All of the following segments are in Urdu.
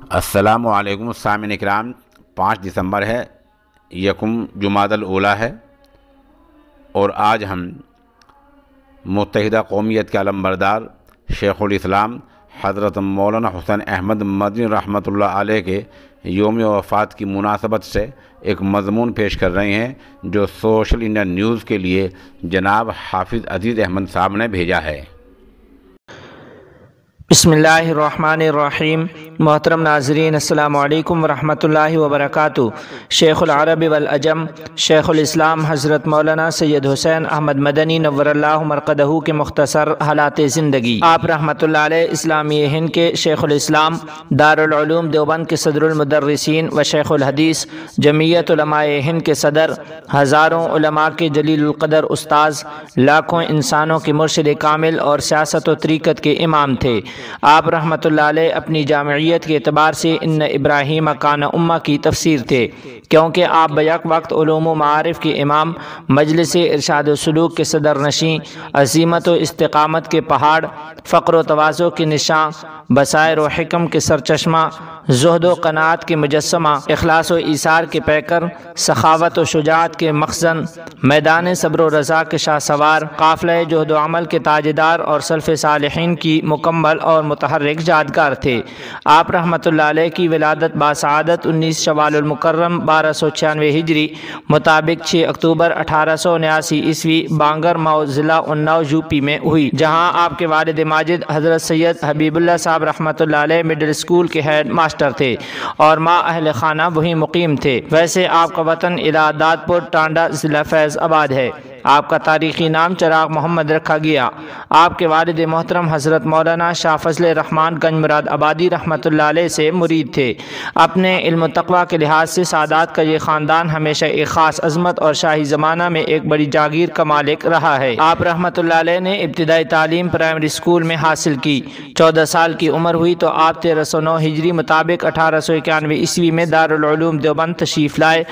السلام علیکم سامعین اکرام، 5 دسمبر ہے، یکم جمادی الاولیٰ ہے، اور آج ہم متحدہ قومیت کے علمبردار شیخ الاسلام حضرت مولانا حسین احمد مدنی رحمۃ اللہ علیہ کے یوم وفات کی مناسبت سے ایک مضمون پیش کر رہے ہیں جو سوشل انڈیا نیوز کے لیے جناب حافظ عزیز احمد صاحب نے بھیجا ہے۔ بسم اللہ الرحمن الرحیم۔ محترم ناظرین، السلام علیکم ورحمۃ اللہ وبرکاتہ۔ شیخ العرب والعجم شیخ الاسلام حضرت مولانا سید حسین احمد مدنی نور اللہ مرقدہ کے مختصر حالات زندگی۔ آپ رحمۃ اللہ علیہ اسلامی ہند کے شیخ الاسلام، دارالعلوم دیوبند کے صدر المدرسین و شیخ الحدیث، جمعیت علماء ہند کے صدر، ہزاروں علماء کے جلیل القدر استاذ، لاکھوں انسانوں کے مرشد کامل اور سیاست و طریقت کے امام تھے۔ آپ رحمۃ اللہ علیہ اپنی جامعیت کے اعتبار سے ان ابراہیم کان امہ کی تفسیر تھے، کیونکہ آپ بیک وقت علوم و معارف کے امام، مجلس ارشاد و سلوک کے صدر نشین، عزیمت و استقامت کے پہاڑ، فقر و تواضع کے نشاں، بصائر و حکم کے سرچشمہ، زہد و قناعت کے مجسمہ، اخلاص و ایثار کے پیکر، سخاوت و شجاعت کے مخزن، میدان صبر و رضا کے شاہ سوار، قافلہ جہد و عمل کے تاجدار اور سلف صالحین کی مکمل اور متحرک یادگار تھے۔ آپ رحمۃ اللہ علیہ کی ولادت باسعادت 19 شوال المکرم 1296 ہجری مطابق 6 اکتوبر 1879 عیسوی بانگر مئو ضلع اناؤ یو پی میں ہوئی، جہاں آپ کے والد ماجد حضرت سید حبیب اللہ صاحب رحمۃ اللہ علیہ مڈل اسکول کے ہیڈ ماسٹر تھے اور ماں اہل خانہ وہی مقیم تھے۔ ویسے آپ کا وطن الہداد پور ٹانڈا ضلع فیض آباد ہے۔ آپ کا تاریخی نام چراغ محمد رکھا گیا۔ آپ کے والد محترم حضرت مولانا شاہ فضل رحمان گنج مراد آبادی رحمۃ اللہ علیہ سے مرید تھے۔ اپنے علم و تقوی کے لحاظ سے سادات کا یہ خاندان ہمیشہ ایک خاص عظمت اور شاہی زمانہ میں ایک بڑی جاگیر کا مالک رہا ہے۔ آپ رحمۃ اللہ علیہ نے ابتدائی تعلیم پرائمری اسکول میں حاصل کی۔ 14 سال کی عمر ہوئی تو آپ 1309 ہجری مطابق 1891 عیسوی میں دارالعلوم دیوبند تشریف لائے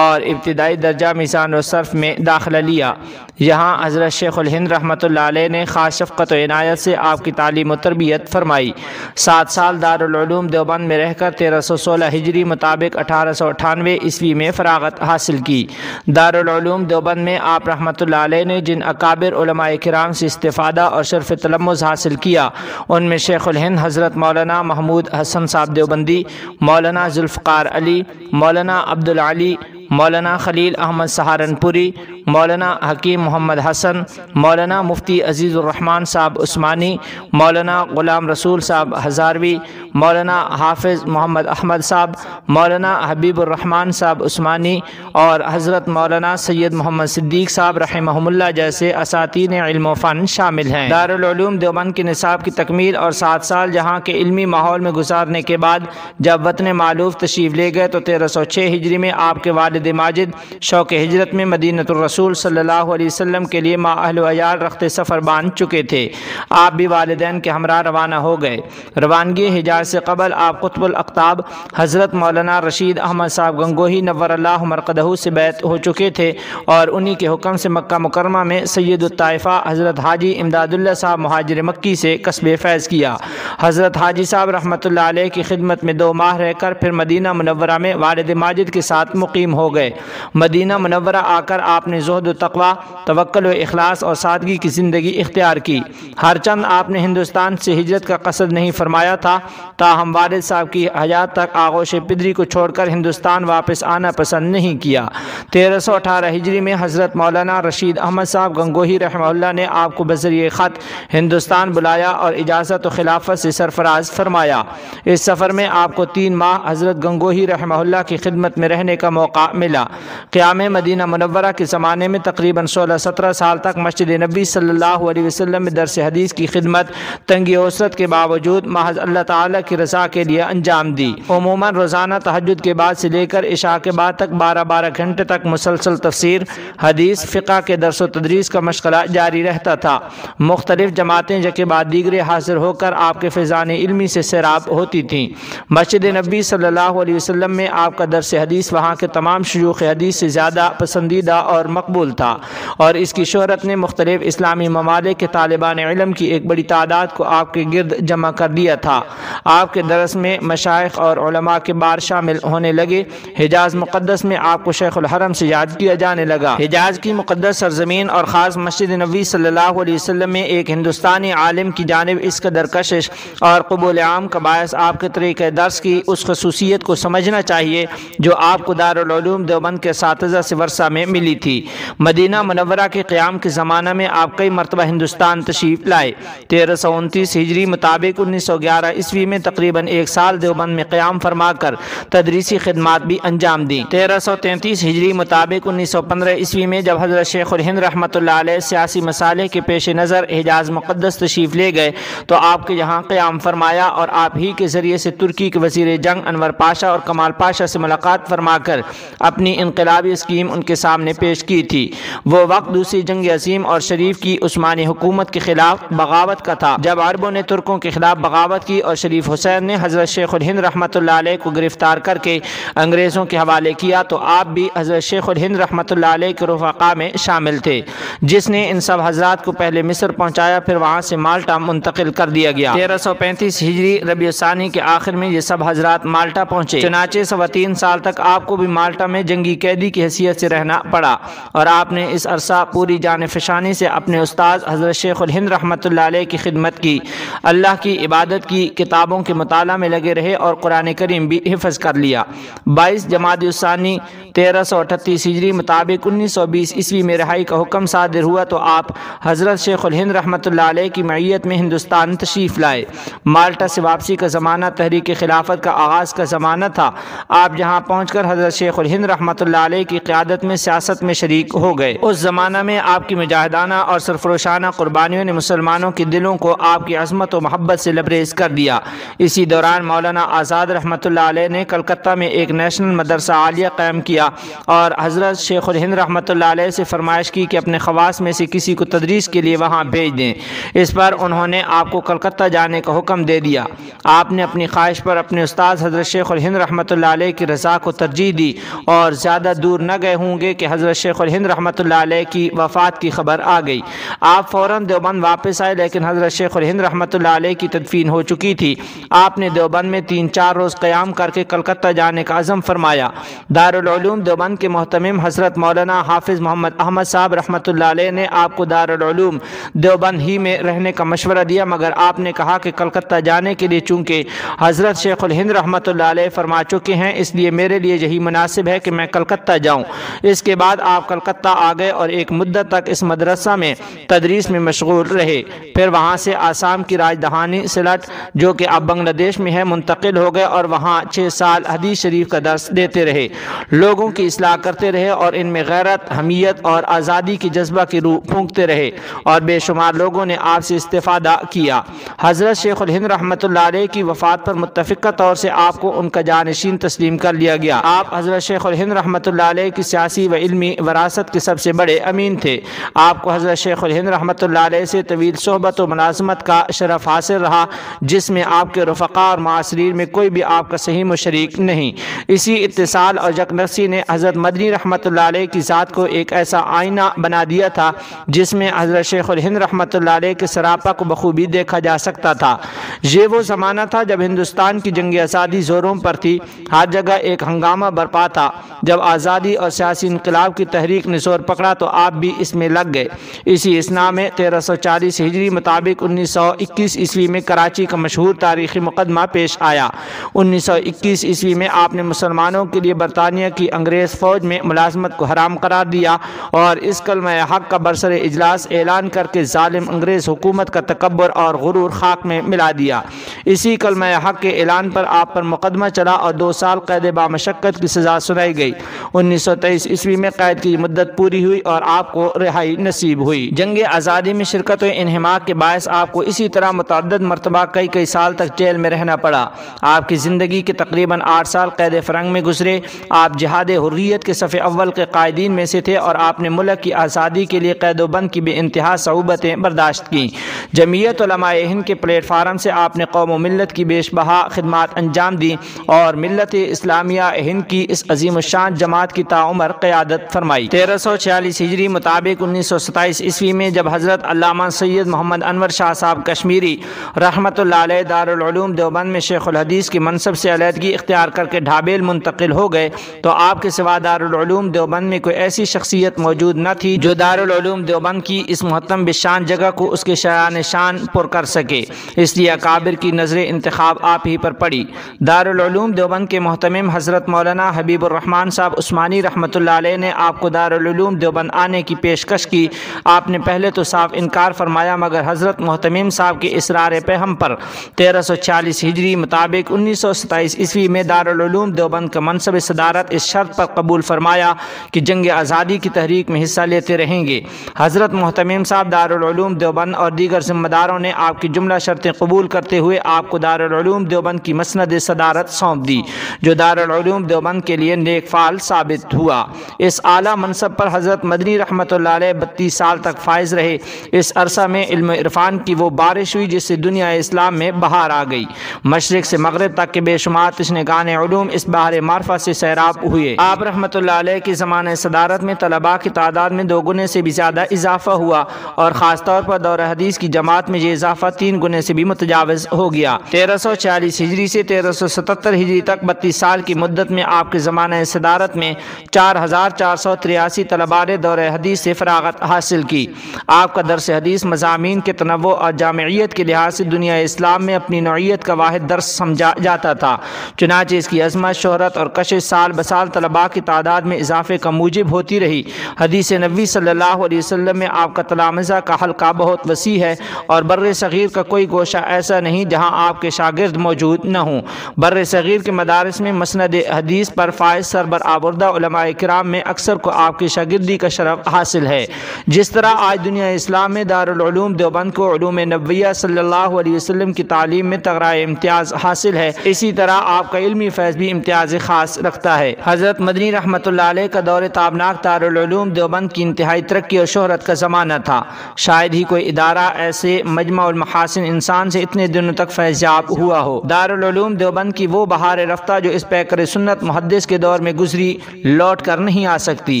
اور ابتدائی درجہ میزان و صرف میں داخلہ لیا۔ یہاں حضرت شیخ الہند رحمۃ اللہ علیہ نے خاص شفقت و عنایت سے آپ کی تعلیم و تربیت فرمائی۔ 7 سال دارالعلوم دیوبند میں رہ کر 1316 ہجری مطابق 1898 عیسوی میں فراغت حاصل کی۔ دارالعلوم دیوبند میں آپ رحمۃ اللہ علیہ نے جن اکابر علماء کرام سے استفادہ اور شرف تلمذ حاصل کیا، ان میں شیخ الہند حضرت مولانا محمود حسن صاحب دیوبندی، مولانا ذوالفقار علی، مولانا عبدالعلی، مولانا خلیل احمد سہارنپوری، مولانا حکیم محمد حسن، مولانا مفتی عزیز الرحمن صاحب عثمانی، مولانا غلام رسول صاحب ہزاروی، مولانا حافظ محمد احمد صاحب، مولانا حبیب الرحمن صاحب عثمانی اور حضرت مولانا سید محمد صدیق صاحب رحمہم اللہ جیسے اساتین علم و فن شامل ہیں۔ دارالعلوم دیوبند کے نصاب کی تکمیل اور 7 سال جہاں کے علمی ماحول میں گزارنے کے بعد جب وطن معلوف تشریف لے گئے تو 1306 ہجری میں آپ کے والد ماجد شوق ہجرت میں مدینۃ الرسول صلی اللہ علیہ وسلم کے لیے ما اہل و عیال رخت سفر باندھ چکے تھے۔ آپ بھی والدین کے ہمراہ روانہ ہو گئے۔ روانگی حجاز سے قبل آپ قطب الاقطاب حضرت مولانا رشید احمد صاحب گنگوہی نور اللہ مرقدہ سے بیعت ہو چکے تھے اور انہی کے حکم سے مکہ مکرمہ میں سید الطائفہ حضرت حاجی امداد اللہ صاحب مہاجر مکی سے کسب فیض کیا۔ حضرت حاجی صاحب رحمۃ اللہ علیہ کی خدمت میں 2 ماہ رہ کر پھر مدینہ منورہ میں والد ماجد کے ساتھ مقیم ہو گئے۔ مدینہ منورہ آ کر آپ نے زہد و تقوی، توکل و اخلاص اور سادگی کی زندگی اختیار کی۔ ہر چند آپ نے ہندوستان سے ہجرت کا قصد نہیں فرمایا تھا، تاہم والد صاحب کی حیات تک آغوش پدری کو چھوڑ کر ہندوستان واپس آنا پسند نہیں کیا۔ 1318 ہجری میں حضرت مولانا رشید احمد صاحب گنگوہی رحمہ اللہ نے آپ کو بذریعہ خط ہندوستان بلایا اور اجازت و خلافت سے سرفراز فرمایا۔ اس سفر میں آپ کو 3 ماہ حضرت گنگوہی رحمہ اللہ کی خدمت میں رہنے کا موقع ملا۔ قیام مدینہ منورہ کے زمانے میں تقریباً 16-17 سال تک مسجد نبی صلی اللہ علیہ وسلم میں درس حدیث کی خدمت تنگی اسرت کے باوجود محض اللہ تعالیٰ کی رضا کے لیے انجام دی۔ عموماً روزانہ تہجد کے بعد سے لے کر عشاء کے بعد تک 12 گھنٹے تک مسلسل تفسیر، حدیث، فقہ کے درس و تدریس کا مشغلہ جاری رہتا تھا۔ مختلف جماعتیں یکے بعد دیگرے حاضر ہو کر آپ کے فیضان علمی سے سیراب ہوتی تھیں۔ مسجد نبی صلی اللہ علیہ وسلم میں آپ کا درس حدیث وہاں کے تمام شیوخ حدیث سے زیادہ پسندیدہ اور مقبول تھا، اور اس کی شہرت نے مختلف اسلامی ممالک کے طالبان علم کی ایک بڑی تعداد کو آپ کے گرد جمع کر دیا تھا۔ آپ کے درس میں مشائخ اور علماء کبار شامل ہونے لگے۔ حجاز مقدس میں آپ کو شیخ الحرم سے یاد کیا جانے لگا۔ حجاز کی مقدس سرزمین اور خاص مسجد نبوی صلی اللہ علیہ وسلم میں ایک ہندوستانی عالم کی جانب اس قدر کشش اور قبول عام کا باعث آپ کے طریقہ درس کی اس خصوصیت کو سمجھنا چاہیے جو آپ کو دارالعلوم دیوبند کے اساتذہ سے ورثہ میں ملی تھی۔ مدینہ منورہ کے قیام کے زمانہ میں آپ کئی مرتبہ ہندوستان تشریف لائے۔ 1329 ہجری مطابق 1911 عیسوی میں تقریباً ایک سال دیوبند میں قیام فرما کر تدریسی خدمات بھی انجام دیں۔ 1333 ہجری مطابق 1915 عیسوی میں جب حضرت شیخ الہند رحمۃ اللہ علیہ سیاسی مسائل کے پیش نظر حجاز مقدس تشریف لے گئے تو آپ کے یہاں قیام فرمایا، اور آپ ہی کے ذریعے سے ترکی کے وزیر جنگ انور پاشا اور کمال پاشا سے ملاقات فرما کر اپنی انقلابی اسکیم ان کے سامنے پیش کی تھی۔ وہ وقت دوسری جنگ عظیم اور شریف کی عثمانی حکومت کے خلاف بغاوت کا تھا۔ جب عربوں نے ترکوں کے خلاف بغاوت کی اور شریف حسین نے حضرت شیخ الہند رحمۃ اللہ علیہ کو گرفتار کر کے انگریزوں کے حوالے کیا تو آپ بھی حضرت شیخ الہند رحمۃ اللہ علیہ کے رفقا میں شامل تھے، جس نے ان سب حضرات کو پہلے مصر پہنچایا، پھر وہاں سے مالٹا منتقل کر دیا گیا۔ 1335 ہجری ربیع الثانی کے آخر میں یہ سب حضرات مالٹا پہنچے، چنانچہ 3.25 سال تک آپ کو بھی مالٹا میں جنگی قیدی کی حیثیت سے رہنا پڑا، اور آپ نے اس عرصہ پوری جان فشانی سے اپنے استاد حضرت شیخ الہند رحمۃ اللہ علیہ کی خدمت کی، اللہ کی عبادت کی، کتابوں کے مطالعہ میں لگے رہے اور قرآن کریم بھی حفظ کر لیا۔ 22 جمادی الثانی 1338 ہجری مطابق 1920 عیسوی میں رہائی کا حکم صادر ہوا تو آپ حضرت شیخ الہند رحمۃ اللہ علیہ کی معیت میں ہندوستان تشریف لائے۔ مالٹا سے واپسی کا زمانہ تحریک خلافت کا آغاز کا زمانہ تھا۔ آپ جہاں پہنچ کر حضرت شیخ الہند رحمۃ اللہ علیہ کی قیادت میں سیاست میں شریک ہو گئے۔ اس زمانہ میں آپ کی مجاہدانہ اور سرفروشانہ قربانیوں نے مسلمانوں کے دلوں کو آپ کی عظمت و محبت سے لبریز کر دیا۔ اسی دوران مولانا آزاد رحمۃ اللہ علیہ نے کلکتہ میں ایک نیشنل مدرسہ عالیہ قائم کیا اور حضرت شیخ الہند رحمۃ اللہ علیہ سے فرمائش کی کہ اپنے خواص میں سے کسی کو تدریس کے لیے وہاں بھیج دیں۔ اس پر انہوں نے آپ کو کلکتہ جانے کا حکم دے دیا۔ آپ نے اپنی خواہش پر اپنے استاد حضرت شیخ الہند رحمۃ اللہ علیہ کی رضا کو ترجیح دی، اور زیادہ دور نہ گئے ہوں گے کہ حضرت شیخ الہند رحمۃ اللہ علیہ کی وفات کی خبر آ گئی۔ آپ فوراً دیوبند واپس آئے، لیکن حضرت شیخ الہند رحمۃ اللہ علیہ کی تدفین ہو چکی تھی۔ آپ نے دیوبند میں 3-4 روز قیام کر کے کلکتہ جانے کا عزم فرمایا۔ دارالعلوم دیوبند کے محتمم حضرت مولانا حافظ محمد احمد صاحب رحمۃ اللہ علیہ نے آپ کو دارالعلوم دیوبند ہی میں رہنے کا مشورہ دیا، مگر آپ نے کہا کہ کلکتہ جانے کے لیے چونکہ حضرت شیخ الہند رحمۃ اللہ علیہ فرما چکے ہیں، اس لیے میرے لیے یہی مناسب ہے کہ میں کلکتہ جاؤں۔ اس کے بعد آپ کلکتہ آ گئے اور ایک مدت تک اس مدرسہ میں تدریس میں مشغول رہے۔ پھر وہاں سے آسام کی راجدھانی سلٹ، جو کہ اب بنگلہ دیش میں ہے، منتقل ہو گئے اور وہاں 6 سال حدیث شریف کا درس دیتے رہے، لوگوں کی اصلاح کرتے رہے اور ان میں غیرت، حمیت اور آزادی کی جذبہ کی روح پھونکتے رہے، اور بے شمار لوگوں نے آپ سے استفادہ کیا۔ حضرت شیخ الہند رحمۃ اللہ علیہ کی وفات پر متفقہ طور سے آپ کو ان کا جانشین تسلیم کر لیا گیا۔ آپ حضرت شیخ الہند رحمۃ اللہ علیہ کی سیاسی و علمی وراثت کے سب سے بڑے امین تھے۔ آپ کو حضرت شیخ الہند رحمۃ اللہ علیہ سے طویل صحبت و ملازمت کا شرف حاصل رہا، جس میں آپ کے رفقا اور معاصرین میں کوئی بھی آپ کا سہیم و شریک نہیں۔ اسی اتصال اور یکنفسی نے حضرت مدنی رحمۃ اللہ علیہ کی ذات کو ایک ایسا آئینہ بنا دیا تھا جس میں حضرت شیخ الہند رحمۃ اللہ علیہ کے سراپا کو بخوبی دیکھا جا سکتا تھا۔ یہ وہ زمانہ تھا جب ہندوستان کی جنگ آزادی زوروں پر تھی، ہر جگہ ایک ہنگامہ برپا تھا۔ جب آزادی اور سیاسی انقلاب کی تحریک نے زور پکڑا تو آپ بھی اس میں لگ گئے۔ اسی اثنا میں 1340 ہجری مطابق 1921 عیسوی میں کراچی کا مشہور تاریخی مقدمہ پیش آیا۔ 1921 عیسوی میں آپ نے مسلمانوں کے لیے برطانیہ کی انگریز فوج میں ملازمت کو حرام قرار دیا اور اس کلمہ حق کا برسر اجلاس اعلان کر کے ظالم انگریز حکومت کا تکبر اور غرور خاک میں ملا دیا۔ اسی کلمہ حق کے اعلان پر آپ پر مقدمہ چلا اور 2 سال قید بامشقت کی سزا سنائی گئی۔ 1923 عیسوی میں قید کی مدت پوری ہوئی اور آپ کو رہائی نصیب ہوئی۔ جنگ آزادی میں شرکت و انہماک کے باعث آپ کو اسی طرح متعدد مرتبہ کئی سال تک جیل میں رہنا پڑا۔ آپ کی زندگی کے تقریباً 8 سال قید فرنگ میں گزرے۔ آپ جہاد حریت کے صف اول کے قائدین میں سے تھے اور آپ نے ملک کی آزادی کے لیے قید و بند کی بے انتہا صعوبتیں برداشت کیں۔ جمعیت علماء ہند کے پلیٹ فارم سے آپ نے قوم و ملت کی بیش بہا خدمات انجام دیں اور ملت اسلامیہ ہند کی اس عظیم عظیم الشان جماعت کی تعمر قیادت فرمائی۔ 1346 ہجری مطابق 1927 عیسوی میں جب حضرت علامہ سید محمد انور شاہ صاحب کشمیری رحمۃ اللہ علیہ دارالعلوم دیوبند میں شیخ الحدیث کی منصب سے علیحدگی اختیار کر کے ڈھابیل منتقل ہو گئے تو آپ کے سوا دارالعلوم دیوبند میں کوئی ایسی شخصیت موجود نہ تھی جو دارالعلوم دیوبند کی اس محترم بشان جگہ کو اس کے شایان شان پر کر سکے، اس لیے اکابر کی نظر انتخاب آپ ہی پر پڑی۔ دارالعلوم دیوبند کے محتمم حضرت مولانا حبیب الرحمن صاحب عثمانی رحمۃ اللہ علیہ نے آپ کو دارالعلوم دیوبند آنے کی پیشکش کی۔ آپ نے پہلے تو صاف انکار فرمایا، مگر حضرت محتمم صاحب کے اصرار پہم پر 1346 ہجری مطابق 1927 عیسوی میں دارالعلوم دیوبند کا منصب صدارت اس شرط پر قبول فرمایا کہ جنگ آزادی کی تحریک میں حصہ لیتے رہیں گے۔ حضرت محتمم صاحب دارالعلوم دیوبند اور دیگر ذمہ داروں نے آپ کی جملہ شرطیں قبول کرتے ہوئے آپ کو دارالعلوم دیوبند کی مسند صدارت سونپ دی، جو دارالعلوم دیوبند کے لیے نیک فعال ثابت ہوا۔ اس اعلیٰ منصب پر حضرت مدنی رحمۃ اللہ علیہ 32 سال تک فائز رہے۔ اس عرصہ میں علم و عرفان کی وہ بارش ہوئی جس سے دنیا اسلام میں بہار آ گئی۔ مشرق سے مغرب تک کے بے شمار تشنگان علوم اس بحر معرفت سے سیراب ہوئے۔ آپ رحمۃ اللہ علیہ کی زمانہ صدارت میں طلباء کی تعداد میں 2 گنے سے بھی زیادہ اضافہ ہوا، اور خاص طور پر دور حدیث کی جماعت میں یہ اضافہ 3 گنے سے بھی متجاوز ہو گیا۔ 1346 ہجری سے 1377 ہجری تک 32 سال کی مدت میں آپ کے زمانہ صدارت میں 4483 طلباء نے دور حدیث سے فراغت حاصل کی۔ آپ کا درس حدیث مضامین کے تنوع اور جامعیت کے لحاظ سے دنیا اسلام میں اپنی نوعیت کا واحد درس سمجھا جاتا تھا، چنانچہ اس کی عظمت، شہرت اور کشش سال بسال طلباء کی تعداد میں اضافے کا موجب ہوتی رہی۔ حدیث نبوی صلی اللہ علیہ وسلم میں آپ کا تلامذہ کا حلقہ بہت وسیع ہے، اور بر صغیر کا کوئی گوشہ ایسا نہیں جہاں آپ کے شاگرد موجود نہ ہوں۔ بر صغیر کے مدارس میں مسند حدیث پر فائز سربر آوردہ علماء کرام میں اکثر کو آپ کی شاگردی کا شرف حاصل ہے۔ جس طرح آج دنیا اسلام میں دارالعلوم دیوبند کو علوم نبویہ صلی اللہ علیہ وسلم کی تعلیم میں تغرائے امتیاز حاصل ہے، اسی طرح آپ کا علمی فیض بھی امتیاز خاص رکھتا ہے۔ حضرت مدنی رحمۃ اللہ علیہ کا دور تابناک دارالعلوم دیوبند کی انتہائی ترقی اور شہرت کا زمانہ تھا۔ شاید ہی کوئی ادارہ ایسے مجمع المحاسن انسان سے اتنے دنوں تک فیضیاب ہوا ہو۔ دارالعلوم دیوبند کی وہ بہار رفتہ جو اس پیکر سنت محدث کے دور میں گزری لوٹ کر نہیں آ سکتی۔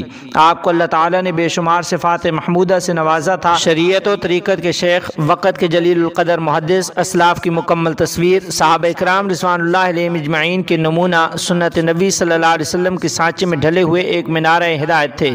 آپ کو اللہ تعالیٰ نے بے شمار صفات محمودہ سے نوازا تھا۔ شریعت و طریقت کے شیخ، وقت کے جلیل القدر محدث، اسلاف کی مکمل تصویر، صحابہ کرام رضوان اللہ علیہم اجمعین کے نمونہ، سنت نبی صلی اللہ علیہ وسلم کے سانچے میں ڈھلے ہوئے ایک مینارہ ہدایت تھے۔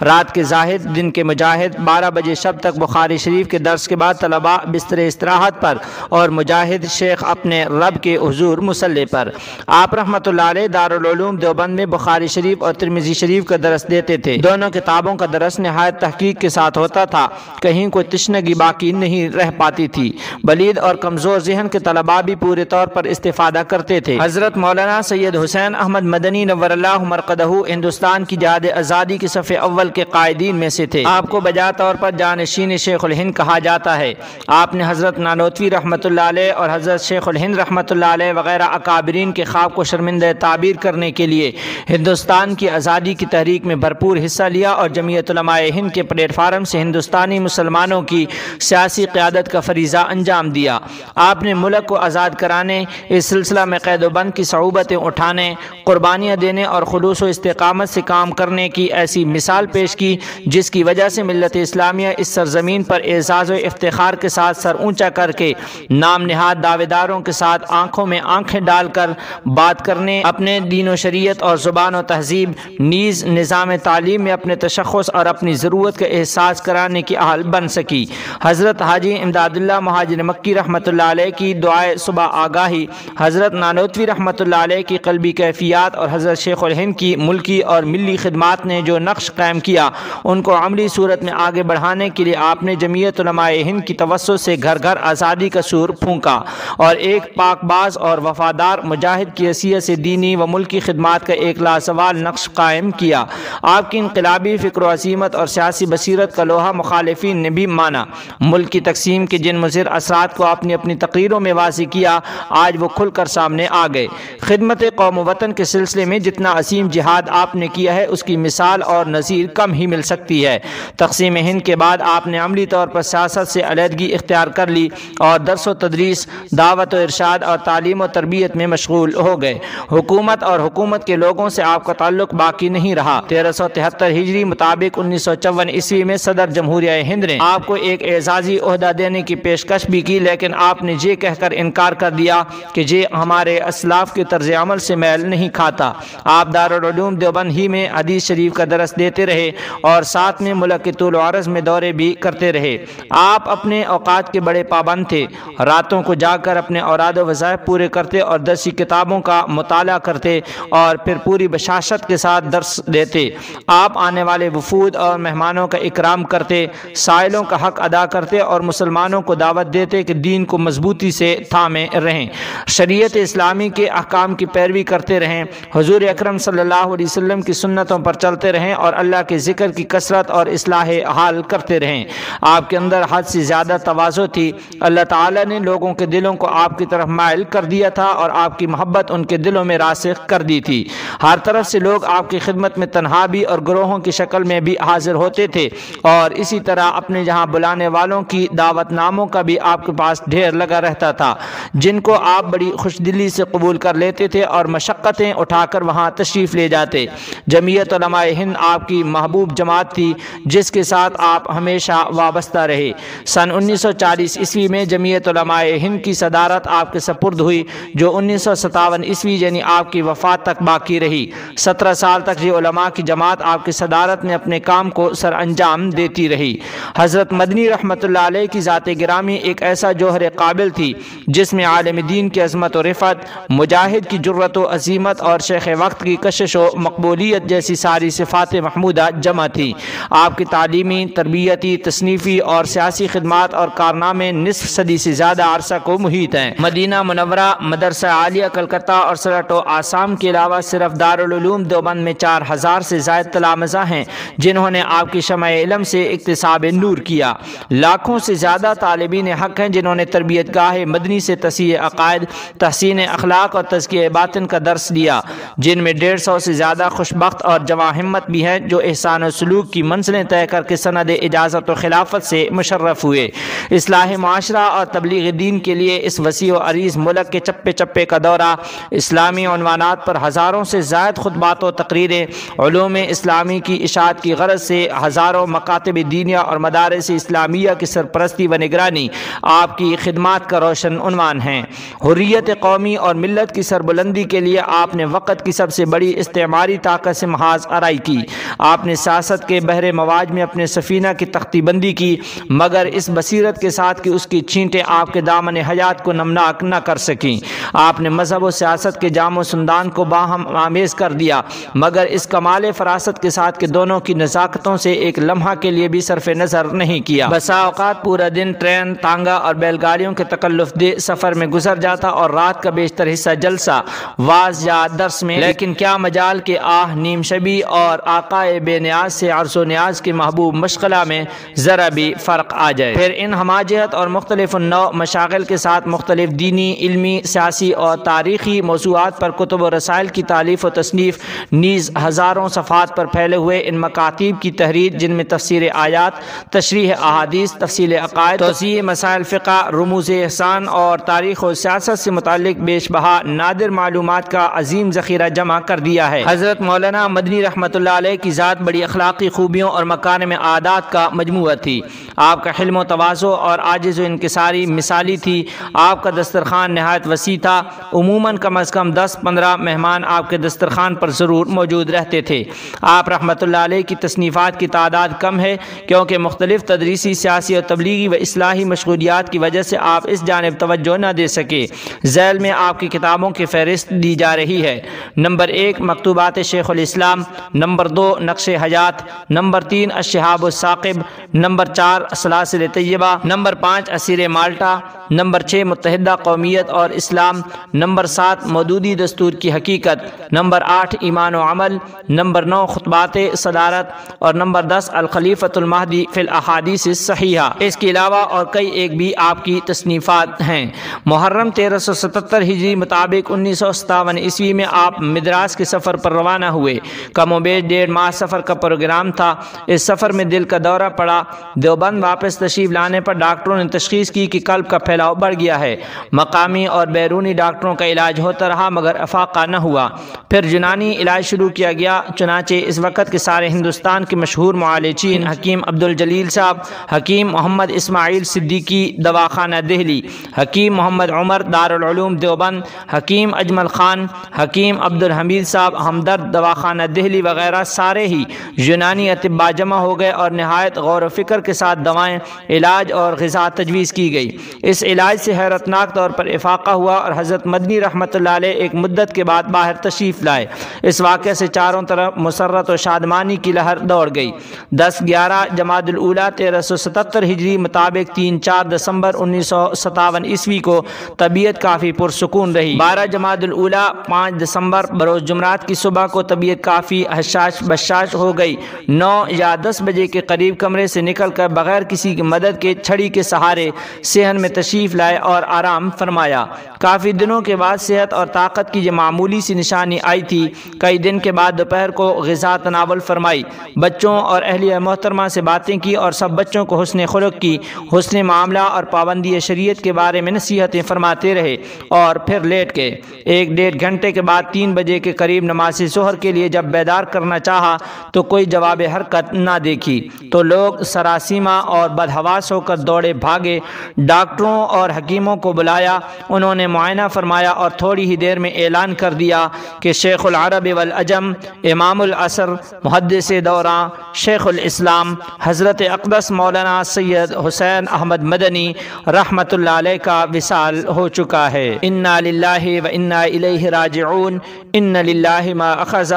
رات کے زاہد، دن کے مجاہد، 12 بجے شب تک بخاری شریف کے درس کے بعد طلباء بستر استراحت پر اور مجاہد شیخ اپنے رب کے حضور مصلی پر۔ آپ رحمۃ اللہ علیہ دارالعلوم دیوبند میں بخاری شریف اور ترمذی شریف کا درس دیتے تھے۔ دونوں کتابوں کا درس نہایت تحقیق کے ساتھ ہوتا تھا، کہیں کوئی تشنگی باقی نہیں رہ پاتی تھی۔ بلید اور کمزور ذہن کے طلباء بھی پورے طور پر استفادہ کرتے تھے۔ حضرت مولانا سید حسین احمد مدنی نور اللہ مرقدہ ہندوستان کی جہاد آزادی کے صف اول کے قائدین میں سے تھے۔ آپ کو بجا طور پر جانشین شیخ الہند کہا جاتا ہے۔ آپ نے حضرت نانوتوی رحمۃ اللہ علیہ اور حضرت شیخ الہند رحمۃ اللہ علیہ وغیرہ اکابرین کے خواب کو شرمندہ تعبیر کرنے کے لیے ہندوستان کی آزادی کی تحریک میں بھرپور حصہ لیا، اور جمعیت علماء ہند کے پلیٹ فارم سے ہندوستانی مسلمانوں کی سیاسی قیادت کا فریضہ انجام دیا۔ آپ نے ملک کو آزاد کرانے، اس سلسلہ میں قید و بند کی صعوبتیں اٹھانے، قربانیاں دینے اور خلوص و استقامت سے کام کرنے کی ایسی مثال پیش کی جس کی وجہ سے ملت اسلامیہ اس سرزمین پر اعزاز و افتخار کے ساتھ سر اونچا کر کے نام نہاد دعوے داروں کے ساتھ آنکھوں میں آنکھیں ڈال کر بات کرنے، اپنے دین و شریعت اور زبان و تہذیب نیز نظام تعلیم میں اپنے تشخص اور اپنی ضرورت کا احساس کرانے کی اہل بن سکی۔ حضرت حاجی امداد اللہ مہاجر مکی رحمۃ اللہ علیہ کی دعائے صبح آگاہی، حضرت نانوتوی رحمۃ اللہ علیہ کی قلبی کیفیات اور حضرت شیخ الہند کی ملکی اور ملی خدمات نے جو نقش قائم کیا، ان کو عملی صورت میں آگے بڑھانے کے لیے آپ نے جمعیت علماء ہند کی توسط سے گھر گھر آزادی کا سور پھونکا، اور ایک پاک باز اور وفادار مجاہد کی حیثیت سے دینی و ملکی خدمات کا ایک لازوال نقش قائم کیا۔ آپ کی انقلابی فکر و عظیمت اور سیاسی بصیرت کا لوہا مخالفین نے بھی مانا۔ ملک کی تقسیم کے جن مضر اثرات کو اپنی اپنی تقریروں میں واضح کیا، آج وہ کھل کر سامنے آ گئے۔ خدمت قوم و وطن کے سلسلے میں جتنا عظیم جہاد آپ نے کیا ہے، اس کی مثال اور نظیر کم ہی مل سکتی ہے۔ تقسیم ہند کے بعد آپ نے عملی طور پر سیاست سے علیحدگی اختیار کر لی اور درس و تدریس، دعوت و ارشاد اور تعلیم و تربیت میں مشغول ہو گئے۔ حکومت اور حکومت کے لوگوں لوگوں سے آپ کا تعلق باقی نہیں رہا۔ 1373 ہجری مطابق 1954 عیسوی میں صدر جمہوریہ ہند نے آپ کو ایک اعزازی عہدہ دینے کی پیشکش بھی کی، لیکن آپ نے یہ کہہ کر انکار کر دیا کہ یہ ہمارے اسلاف کے طرز عمل سے میل نہیں کھاتا۔ آپ دارالعلوم دیوبند ہی میں حدیث شریف کا درس دیتے رہے اور ساتھ میں ملک کے طول و عرض میں دورے بھی کرتے رہے۔ آپ اپنے اوقات کے بڑے پابند تھے، راتوں کو جاگ کر اپنے اوراد و وظائف پورے کرتے اور درسی کتابوں کا مطالعہ کرتے اور پھر پوری بشاشت کے ساتھ درس دیتے۔ آپ آنے والے وفود اور مہمانوں کا اکرام کرتے، سائلوں کا حق ادا کرتے اور مسلمانوں کو دعوت دیتے کہ دین کو مضبوطی سے تھامے رہیں، شریعت اسلامی کے احکام کی پیروی کرتے رہیں، حضور اکرم صلی اللہ علیہ وسلم کی سنتوں پر چلتے رہیں اور اللہ کے ذکر کی کثرت اور اصلاح حال کرتے رہیں۔ آپ کے اندر حد سے زیادہ تواضع تھی۔ اللہ تعالیٰ نے لوگوں کے دلوں کو آپ کی طرف مائل کر دیا تھا اور آپ کی محبت ان کے دلوں میں راسخ کر دی تھی۔ ہر طرف سے لوگ آپ کی خدمت میں تنہا بھی اور گروہوں کی شکل میں بھی حاضر ہوتے تھے، اور اسی طرح اپنے جہاں بلانے والوں کی دعوت ناموں کا بھی آپ کے پاس ڈھیر لگا رہتا تھا، جن کو آپ بڑی خوش دلی سے قبول کر لیتے تھے اور مشقتیں اٹھا کر وہاں تشریف لے جاتے۔ جمعیت علماء ہند آپ کی محبوب جماعت تھی جس کے ساتھ آپ ہمیشہ وابستہ رہے۔ سن 1940 عیسوی میں جمعیت علماء ہند کی صدارت آپ کے سپرد ہوئی، جو 1957 عیسوی یعنی آپ کی وفات تک باقی رہی۔ 17 سال تک یہ علماء کی جماعت آپ کی صدارت میں اپنے کام کو سر انجام دیتی رہی۔ حضرت مدنی رحمۃ اللہ علیہ کی ذات گرامی ایک ایسا جوہر قابل تھی جس میں عالم دین کی عظمت و رفعت، مجاہد کی جرأت و عزیمت اور شیخ وقت کی کشش و مقبولیت جیسی ساری صفات محمودہ جمع تھی۔ آپ کی تعلیمی، تربیتی، تصنیفی اور سیاسی خدمات اور کارنامے نصف صدی سے زیادہ عرصہ کو محیط ہیں۔ مدینہ منورہ، مدرسہ عالیہ کلکتہ اور سرٹ و آسام کے علاوہ صرف دارالعلوم دیوبند میں 4000 سے زائد تلامذہ ہیں جنہوں نے آپ کی شمع علم سے اکتساب نور کیا۔ لاکھوں سے زیادہ طالبین حق ہیں جنہوں نے تربیت گاہ مدنی سے تصحیح عقائد، تحسین اخلاق اور تزکیہ باطن کا درس دیا، جن میں 150 سے زیادہ خوشبخت اور جواں ہمت بھی ہیں جو احسان و سلوک کی منزلیں طے کر کے سند اجازت و خلافت سے مشرف ہوئے۔ اصلاح معاشرہ اور تبلیغ دین کے لیے اس وسیع و عریض ملک کے چپے چپے کا دورہ، اسلامی عنوانات پر ہزاروں سے زائد خطبات و تقریریں، علوم اسلامی کی اشاعت کی غرض سے ہزاروں مکاتب دینیہ اور مدارس اسلامیہ کی سرپرستی و نگرانی آپ کی خدمات کا روشن عنوان ہیں۔ حریت قومی اور ملت کی سربلندی کے لیے آپ نے وقت کی سب سے بڑی استعماری طاقت سے محاذ آرائی کی۔ آپ نے سیاست کے بحر مواج میں اپنے سفینہ کی تختی بندی کی، مگر اس بصیرت کے ساتھ کہ اس کی چھینٹیں آپ کے دامن حیات کو نمناک نہ کر سکیں۔ آپ نے مذہب و سیاست کے جام و سندان کو باہم آمیز کر دیا، مگر اس کمال فراست کے ساتھ کہ دونوں کی نزاکتوں سے ایک لمحہ کے لیے بھی صرف نظر نہیں کیا۔ بسا اوقات پورا دن ٹرین، تانگا اور بیل گاڑیوں کے تکلف دہ سفر میں گزر جاتا اور رات کا بیشتر حصہ جلسہ، واعظ یا درس میں، لیکن کیا مجال کہ آہ نیم شبی اور آقا بے نیاز سے عرض و نیاز کے محبوب مشغلہ میں ذرا بھی فرق آ جائے۔ پھر ان ہماجہت اور مختلف نوع مشاغل کے ساتھ مختلف دینی، علمی، سیاسی اور تاریخی موضوعات پر کتب و رسائل کی تالیف و تصنیف، نیز ہزاروں صفحات پر پھیلے ہوئے ان مکاتیب کی تحریر جن میں تفسیر آیات، تشریح احادیث، تفصیل عقائد، توضیح مسائل فقہ، رموز احسان اور تاریخ و سیاست سے متعلق بیش بہا نادر معلومات کا عظیم ذخیرہ جمع کر دیا ہے۔ حضرت مولانا مدنی رحمۃ اللہ علیہ کی ذات بڑی اخلاقی خوبیوں اور مکارم عادات کا مجموعہ تھی۔ آپ کا حلم و تواضع اور عاجز و انکساری مثالی تھی۔ آپ کا دسترخوان نہایت وسیع تھا، عموماً کم از کم 10-15 مہمان آپ کے دسترخوان پر ضرور موجود رہتے تھے۔ آپ رحمۃ اللہ علیہ کی تصنیفات کی تعداد کم ہے کیونکہ مختلف تدریسی، سیاسی اور تبلیغی و اصلاحی مشغولیات کی وجہ سے آپ اس جانب توجہ نہ دے سکے۔ ذیل میں آپ کی کتابوں کی فہرست دی جا رہی ہے: نمبر 1 مکتوبات شیخ الاسلام، نمبر 2 نقش حیات، نمبر 3 الشہاب الثاقب، نمبر 4 سلاسل طیبہ، نمبر 5 اسیر مالٹا، نمبر 6 متحدہ قومیت اور اسلام، نمبر 7 مودودی دستور کی حقیقت، نمبر 8 ایمان و عمل، نمبر 9 خطبات صدارت اور نمبر 10 الخلیفۃ المہدی فی الاحادیث الصحیحہ۔ اس کے علاوہ اور کئی ایک بھی آپ کی تصنیفات ہیں۔ محرم 1377 ہجری مطابق 1957 عیسوی میں آپ مدراس کے سفر پر روانہ ہوئے۔ کم و بیش 1.5 ماہ سفر کا پروگرام تھا۔ اس سفر میں دل کا دورہ پڑا۔ دیوبند واپس تشریف لانے پر ڈاکٹروں نے تشخیص کی کہ قلب کا پھیلاؤ بڑھ گیا ہے۔ مقامی اور بیرونی ڈاکٹروں کا علاج ہوتا رہا مگر افاقہ نہ ہوا۔ پھر یونانی علاج شروع کیا گیا۔ چنانچہ اس وقت کے سارے ہندوستان کے مشہور معالجین حکیم عبدالجلیل صاحب، حکیم محمد اسماعیل صدیقی دواخانہ دہلی، حکیم محمد عمر دارالعلوم دیوبند، حکیم اجمل خان، حکیم عبدالحمید صاحب ہمدرد دواخانہ دہلی وغیرہ سارے ہی یونانی اطباء جمع ہو گئے اور نہایت غور و فکر کے ساتھ دوائیں، علاج اور غذا تجویز کی گئی۔ اس علاج سے حیرتناک طور پر افاقہ ہوا اور حضرت مدنی رحمۃ اللہ علیہ ایک مدت کے بعد باہر تشریف لائے۔ اس واقعے سے چاروں طرف مسرت و شادمانی کی لہر دوڑ گئی۔ 10/11 جمادی الاولیٰ 1377 ہجری مطابق 3-4 دسمبر 1957 عیسوی کو طبیعت کافی پرسکون رہی۔ 12 جمادی الاولیٰ 5 دسمبر بروز جمعرات کی صبح کو طبیعت کافی حشاش بشاش ہو گئی۔ 9 یا 10 بجے کے قریب کمرے سے نکل کر بغیر کسی کی مدد کے چھڑی کے سہارے صحن میں تشریف لائے اور آرام فرمایا۔ کافی دنوں کے بعد صحت اور طاقت کی یہ معمولی سی نشانی آئی تھی۔ کئی دن کے بعد دوپہر کو غذا تناول فرمائی، بچوں اور اہلیہ محترمہ سے باتیں کی اور سب بچوں کو حسن خلق کی، حسن معاملہ اور پابندی شریعت کے بارے میں نصیحتیں فرماتے رہے اور پھر لیٹ گئے۔ 1-1.5 گھنٹے کے بعد 3 بجے کے قریب نماز ظہر کے لیے جب بیدار کرنا چاہا تو کوئی جواب حرکت نہ دیکھی تو لوگ سراسیمہ اور بدحواس ہو کر دوڑے بھاگے۔ ڈاکٹروں اور حکیموں کو بلایا، انہوں نے معائنہ فرمایا اور تھوڑی ہی دیر میں اعلان کر دیا کہ شیخ العرب والعجم، امام العصر، محدث دوراں، شیخ الاسلام حضرت اقدس مولانا سید حسین احمد مدنی رحمۃ اللہ علیہ کا وصال ہو چکا ہے۔ انا للہ و انا الیہ راجعون، ان للہ ما اخذ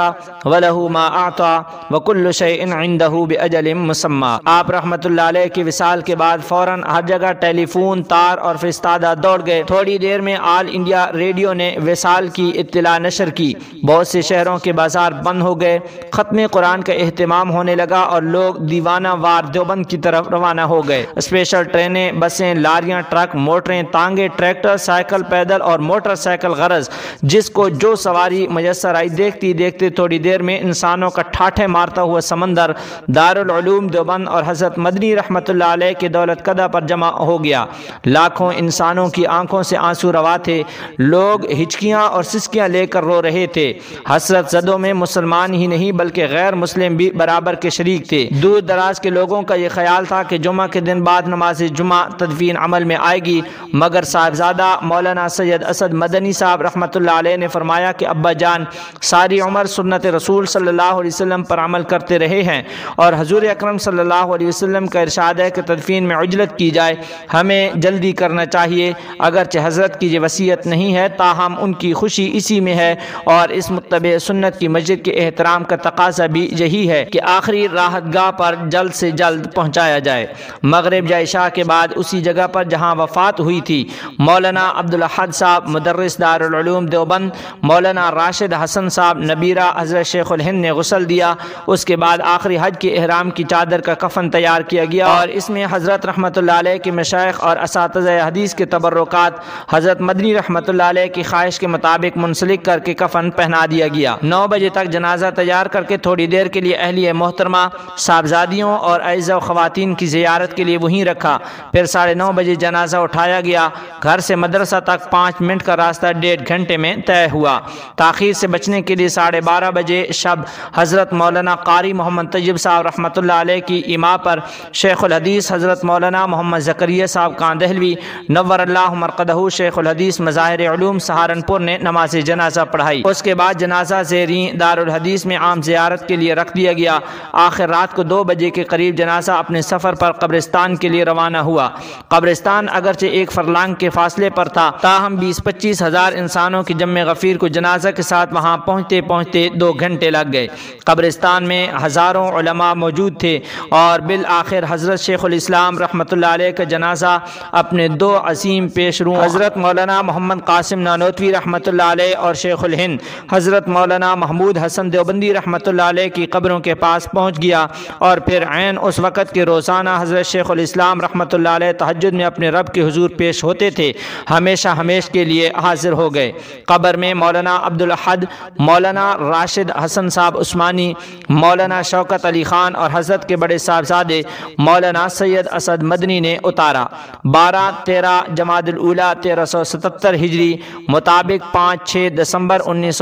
ولہ ما اعطى وکل شیء عنده باجل مسمى۔ آپ رحمۃ اللہ علیہ کے وصال کے بعد فوراً ہر جگہ ٹیلی فون، تار اور فرستادہ دوڑ گئے۔ تھوڑی دیر میں آل انڈیا ریڈیو نے وصال کی اطلاع نشر کی۔ بہت سے شہروں کے بازار بند ہو گئے، ختم قرآن کا اہتمام ہونے لگا اور لوگ دیوانہ وار دیوبند کی طرف روانہ ہو گئے۔ اسپیشل ٹرینیں، بسیں، لاریاں، ٹرک، موٹریں، تانگے، ٹریکٹر، سائیکل، پیدل اور موٹر سائیکل، غرض جس کو جو سواری میسر آئی، دیکھتی دیکھتے تھوڑی دیر میں انسانوں کا ٹھاٹھے مارتا ہوا سمندر دارالعلوم دیوبند اور حضرت مدنی رحمۃ اللہ علیہ کے دولت قدہ پر جمع ہو گیا۔ لاکھوں انسانوں کی آنکھوں سے آنسو روا تھے، لوگ ہچکیاں اور سسکیاں لے کر رو رہے تھے۔ حسرت زدوں میں مسلمان ہی نہیں بلکہ غیر مسلم بھی برابر کے شریک تھے۔ دور دراز کے لوگوں کا یہ خیال تھا کہ جمعہ کے دن بعد نماز جمعہ تدفین عمل میں آئے گی، مگر صاحبزادہ مولانا سید اسد مدنی صاحب رحمۃ اللہ علیہ نے فرمایا کہ ابا جان ساری عمر سنت رسول صلی اللہ علیہ وسلم پر عمل کرتے رہے ہیں اور حضور اکرم صلی اللہ علیہ وسلم کا ارشاد ہے کہ تدفین میں عجلت کی جائے، ہمیں جلدی کرنا چاہیے۔ اگرچہ حضرت کی یہ وصیت نہیں ہے تاہم ان کی خوشی اسی میں ہے اور اس متبع سنت کی مسجد کے احترام کا تقاضا بھی یہی ہے کہ آخری راحت گاہ پر جلد سے جلد پہنچایا جائے۔ مغرب یا عشاء کے بعد اسی جگہ پر جہاں وفات ہوئی تھی مولانا عبدالاحد صاحب مدرس دارالعلوم دیوبند، مولانا راشد حسن صاحب نبیرہ حضرت شیخ الہند نے غسل دیا۔ اس کے بعد آخری حج کے احرام کی چادر کا کفن تیار کیا گیا اور اس میں حضرت رحمۃ اللہ علیہ کے مشائخ اور اساتذہ حدیث کے تبرکات حضرت مدنی رحمۃ اللہ علیہ کی خواہش کے مطابق منسلک کر کے کفن پہنا دیا گیا۔ 9 بجے تک جنازہ تیار کر کے تھوڑی دیر کے لیے اہلیہ محترمہ، صاحبزادیوں اور اعزہ و خواتین کی زیارت کے لیے وہیں رکھا۔ پھر 9:30 بجے جنازہ اٹھایا گیا۔ گھر سے مدرسہ تک 5 منٹ کا راستہ 1.5 گھنٹے میں طے ہوا۔ تاخیر سے بچنے کے لیے 12:30 بجے شب حضرت مولانا قاری محمد طیب صاحب رحمۃ اللہ علیہ کی ایما پر شیخ الحدیث حضرت مولانا محمد زکریا صاحب کاندہلوی نور اللہ مرقدہ شیخ الحدیث مظاہر علوم سہارنپور نے نماز جنازہ پڑھائی۔ اس کے بعد جنازہ زیریں دارالحدیث میں عام زیارت کے لیے رکھ دیا گیا۔ آخر رات کو 2 بجے کے قریب جنازہ اپنے سفر پر قبرستان کے لیے روانہ ہوا۔ قبرستان اگرچہ 1 فرلانگ کے فاصلے پر تھا تاہم 20-25 ہزار انسانوں کی جمع غفیر کو جنازہ کے ساتھ وہاں پہنچتے پہنچتے 2 گھنٹے لگ گئے۔ قبرستان میں ہزاروں علماء موجود تھے اور بالآخر حضرت شیخ الاسلام رحمۃ اللہ علیہ کا جنازہ اپنے 2 عظیم پیش رو حضرت مولانا محمد قاسم نانوتوی رحمۃ اللہ علیہ اور شیخ الہند حضرت مولانا محمود حسن دیوبندی رحمۃ اللہ علیہ کی قبروں کے پاس پہنچ گیا اور پھر عین اس وقت کے روزانہ حضرت شیخ الاسلام رحمۃ اللہ علیہ تہجد میں اپنے رب کے حضور پیش ہوتے تھے، ہمیشہ ہمیشہ کے لیے حاضر ہو گئے۔ قبر میں مولانا عبدالاحد، مولانا راشد حسن صاحب عثمانی، مولانا شوکت علی خان اور حضرت کے بڑے صاحبزادے مولانا سید اسد مدنی نے اتارا۔ 12-13 جمادی الاولیٰ 1377 ہجری مطابق 5-6 دسمبر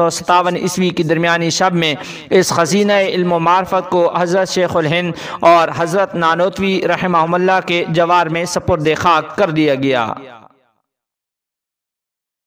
1957 عیسوی کی درمیانی شب میں اس خزینہ علم و معرفت کو حضرت شیخ الہند اور حضرت نانوتوی رحمہ اللہ کے جوار میں سپرد خاک کر دیا گیا۔